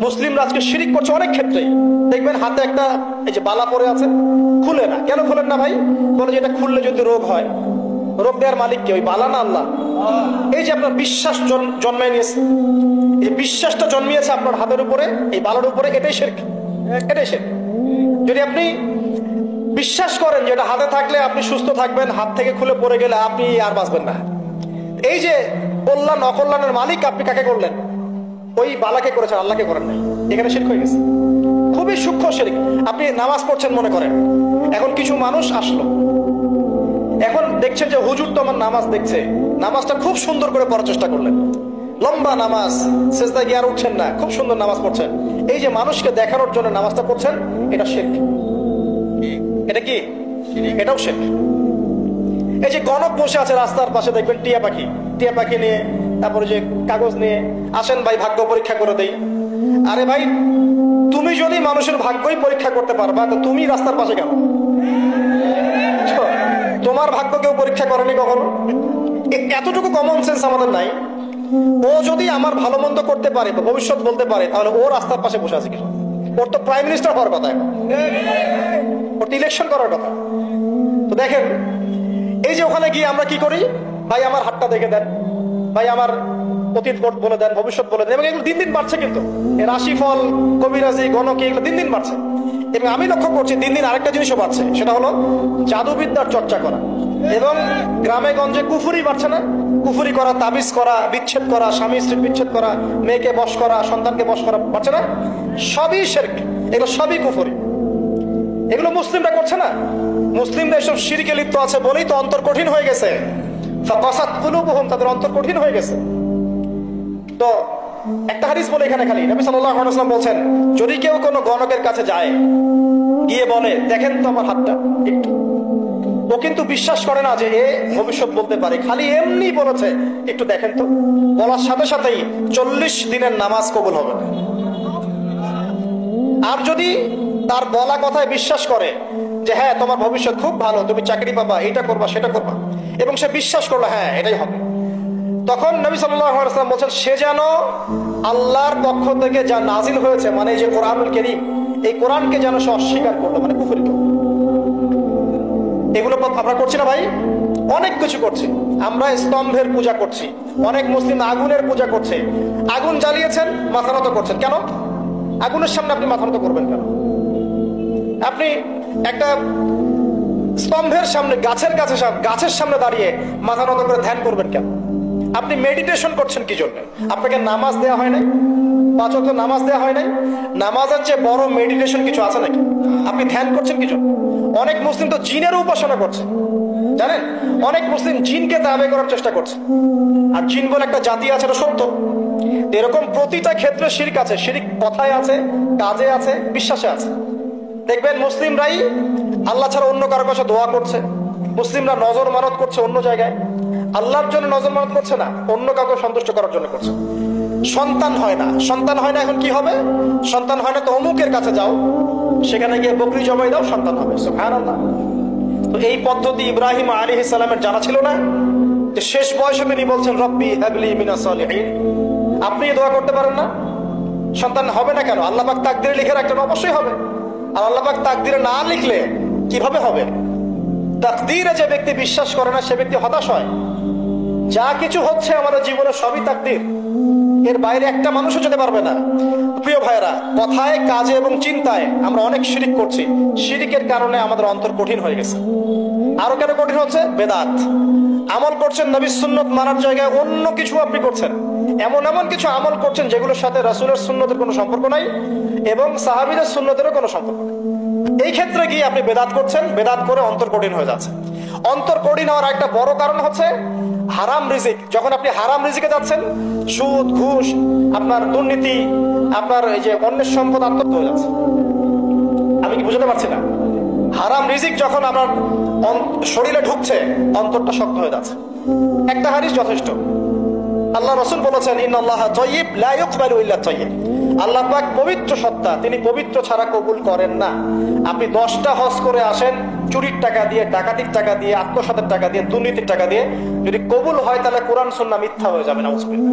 মুসলিমরা আজকে শিরিক করছে অনেক ক্ষেত্রে। দেখবেন হাতে একটা এই যে বালা পরে আছে, খুলে না। কেন খুলেন না ভাই? বলে যে এটা খুললে যদি রোগ হয়। রোগ দেওয়ার মালিক কে? ওই বালা না আল্লাহ? এই যে আপনার বিশ্বাস জন্মায় নিয়েছে, এই বিশ্বাসটা জন্মিয়েছে আপনার হাতের উপরে, এই বালার উপরে, এটাই শিরক, এটাই শিরক। যদি আপনি বিশ্বাস করেন যে এটা হাতে থাকলে আপনি সুস্থ থাকবেন, হাত থেকে খুলে পড়ে গেলে আপনি আর বাঁচবেন না, এই যে কল্যাণ অকল্যাণের মালিক আপনি কাকে করলেন? ওই বালাকে করেছেন, আল্লাহকে করেন নাই। এখানে শিরক হয়ে গেছে, খুবই সূক্ষ্ম শিরক। আপনি নামাজ পড়ছেন মনে করেন, এখন কিছু মানুষ আসলো, এখন দেখছেন যে হুজুর তো আমার নামাজ দেখছে, নামাজটা খুব সুন্দর করে পড়ার চেষ্টা করলেন, লম্বা নামাজ, সেজদায় গিয়ে আর উঠছেন না, খুব সুন্দর নামাজ পড়ছেন। এই যে মানুষকে দেখানোর জন্য নামাজটা পড়ছেন, এটা শিরক। এটা কি? এটাও শিরক। এই যে গণক বসে আছে রাস্তার পাশে, দেখবেন টিয়া পাখি, টিয়া পাখি নিয়ে, তারপরে যে কাগজ নিয়ে আসেন ভাই ভাগ্য পরীক্ষা করে দেই। আরে ভাই, তুমি যদি মানুষের ভাগ্যই পরীক্ষা করতে পারবা, তো তুমি রাস্তার পাশে কেন? তোমার ভাগ্য কেউ পরীক্ষা করেনি কখনো? এতটুকু কমন সেন্স আমাদের নাই? ও যদি আমার ভালো মন্দ করতে পারে, ভবিষ্যৎ বলতে পারে, তাহলে ও রাস্তার পাশে বসে আছে কিছু? ওর তো প্রাইম মিনিস্টার হওয়ার কথা, ওর তো ইলেকশন করার কথা। তো দেখেন, এই যে ওখানে গিয়ে আমরা কি করি? ভাই আমার হাতটা দেখে দেন, ভাই আমার অতীত বলে দেন, ভবিষ্যৎ বলে দেন। এবং এগুলো দিন দিন বাড়ছে, কিন্তু এর রাশিফল, কবিরাজি, গণকি, এগুলো দিন দিন বাড়ছে। এবং আমি লক্ষ্য করছি দিন দিন আরেকটা জিনিসও বাড়ছে, সেটা হলো জাদুবিদ্যার চর্চা করা। এবং গ্রামে গঞ্জে কুফুরি বাড়ছে না? কুফুরি করা, তাবিজ করা, বিচ্ছেদ করা, স্বামী স্ত্রী বিচ্ছেদ করা, মেয়েকে বশ করা, সন্তানকে বশ করা, বাড়ছে না? সবই শিরক, এগুলো সবই কুফুরি। এগুলো মুসলিমরা করছে না। মুসলিমরা এসব শিরকে লিপ্ত আছে বলেই তো অন্তর কঠিন হয়ে গেছে। ফাকাসাত কুলুবুহুম, তাদের অন্তর কঠিন হয়ে গেছে। তো একটা হাদিস বলে এখানে, খালি নবী সাল্লাল্লাহু আলাইহি ওয়াসাল্লাম বলছেন, যদি কেউ কোনো গণকের কাছে যায়, গিয়ে বলে দেখেন তো আমার হাতটা একটু, ও কিন্তু বিশ্বাস করে না যে এ ভবিষ্যৎ বলতে পারে, খালি এমনি বলেছে একটু দেখেন তো, বলার সাথে সাথেই 40 দিনের নামাজ কবুল হবে না। আর যদি তার বলা কথায় বিশ্বাস করে যে হ্যাঁ তোমার ভবিষ্যৎ খুব ভালো, তুমি চাকরি পাবা, এটা করবা সেটা করবা, এবং সে বিশ্বাস করলো হ্যাঁ এটাই হবে, তখন নবী সাল্লাল্লাহু আলাইহি ওয়াসাল্লাম বলেন সে যেন আল্লাহর পক্ষ থেকে যা নাজিল হয়েছে, মানে এই যে কোরআনুল কারীম, এই কোরআনকে যেন সে অস্বীকার করলো, মানে কুফরি করলো। এগুলো আমরা করছি না ভাই? অনেক কিছু করছি আমরা। স্তম্ভের পূজা করছি, অনেক মুসলিম আগুনের পূজা করছে। আগুন জ্বালিয়েছেন, মাথা নত করছেন কেন? আগুনের সামনে আপনি মাথা নত করবেন কেন? আপনি একটা স্তম্ভের সামনে, গাছের সামনে দাঁড়িয়ে মাথা নত করে ধ্যান করবেন কেন? আপনি মেডিটেশন করছেন কি জন্য? আপনাকে নামাজ দেওয়া হয় নাই? 5 ওয়াক্ত নামাজ দেওয়া হয় নাই? নামাজের চেয়ে বড় মেডিটেশন কিছু আছে নাকি? আপনি ধ্যান করছেন কি জন্য? অনেক মুসলিম তো জিনের উপাসনা করছে, জানেন? অনেক মুসলিম জিনকে তাবে করার চেষ্টা করছে। আর জিন বলে একটা জাতি আছে, এটা সত্য। এরকম প্রতিটা ক্ষেত্রে শিরক আছে। শিরক কথায় আছে, কাজে আছে, বিশ্বাসে আছে। দেখবেন মুসলিমরাই আল্লাহ ছাড়া অন্য কারো কাছে দোয়া করছে, মুসলিমরা নজর মানত করছে অন্য জায়গায়, আল্লাহর জন্য নজর মানত করছে না, অন্য কাউকে সন্তুষ্ট করার জন্য করছে। সন্তান হয় না, সন্তান হয় না, এখন কি হবে? সন্তান হয় না তো অমুকের কাছে যাও, সেখানে গিয়ে বকরি জবাই দাও, সন্তান হবে। সুবহানাল্লাহ। তো এই পদ্ধতি ইব্রাহিম আলাইহিস সালামের জানা ছিল না যে শেষ বয়সে তিনি বলছেন রব্বি হাবলি মিনাস সালিহিন? আপনি দোয়া করতে পারেন না? সন্তান হবে না কেন? আল্লাহ পাক তাকদিরে লিখে রাখলেন, অবশ্যই হবে। আর আল্লাহ পাক তাকদিরে না লিখলে কিভাবে হবে? তাকদিরে যে ব্যক্তি বিশ্বাস করে না, সে ব্যক্তি হতাশ হয়। যা কিছু হচ্ছে আমাদের জীবনে সবই তাকদির, এর বাইরে একটা মানুষও যেতে পারবে না। প্রিয় ভাইরা, কথায়, কাজে এবং চিন্তায় আমরা অনেক শিরিক করছি। শিরিকের কারণে আমাদের অন্তর কঠিন হয়ে গেছে। আরো কেন কঠিন হচ্ছে? বেদাত। আমল করছেন নবীর সুন্নত মানার জায়গায় অন্য কিছু আপনি করছেন। এমন এমন কিছু আমল করছেন যেগুলোর সাথে রাসূলের সুন্নতের কোনো সম্পর্ক নাই এবং সাহাবীদের সুন্নতেরও কোনো সম্পর্ক নেই। এই ক্ষেত্রে গিয়ে আপনি বেদাত করছেন, বেদাত করে অন্তর কঠিন হয়ে যাচ্ছে। অন্তর কঠিন হওয়ার একটা বড় কারণ হচ্ছে হারাম রিজিক। যখন আপনি হারাম রিজিকে যাচ্ছেন, সুদ, ঘুষ, আপনার দুর্নীতি, আপনার এই যে অন্যের সম্পদ আত্মসাৎ হয়ে যাচ্ছে। আমি কি বুঝতে পারছি না? হারাম রিজিক যখন আপনার শরীরে ঢুকছে, অন্তরটা শক্ত হয়ে যাচ্ছে। একটা হাদিস যথেষ্ট। আল্লাহ রাসূল বলেছেন ইন্নাল্লাহা তাইয়্যিব লা ইকবালু ইল্লা তাইয়্যিব। আল্লাহ পাক পবিত্র সত্তা, তিনি পবিত্র ছাড়া কবুল করেন না। আপনি 10টা হজ করে আসেন, চুরির টাকা দিয়ে, ডাকাতির টাকা দিয়ে, আত্মসাতের টাকা দিয়ে, দুর্নীতির টাকা দিয়ে, যদি কবুল হয় তাহলে কোরআন সুন্নাহ মিথ্যা হয়ে যাবে। নাউজুবিল্লাহ।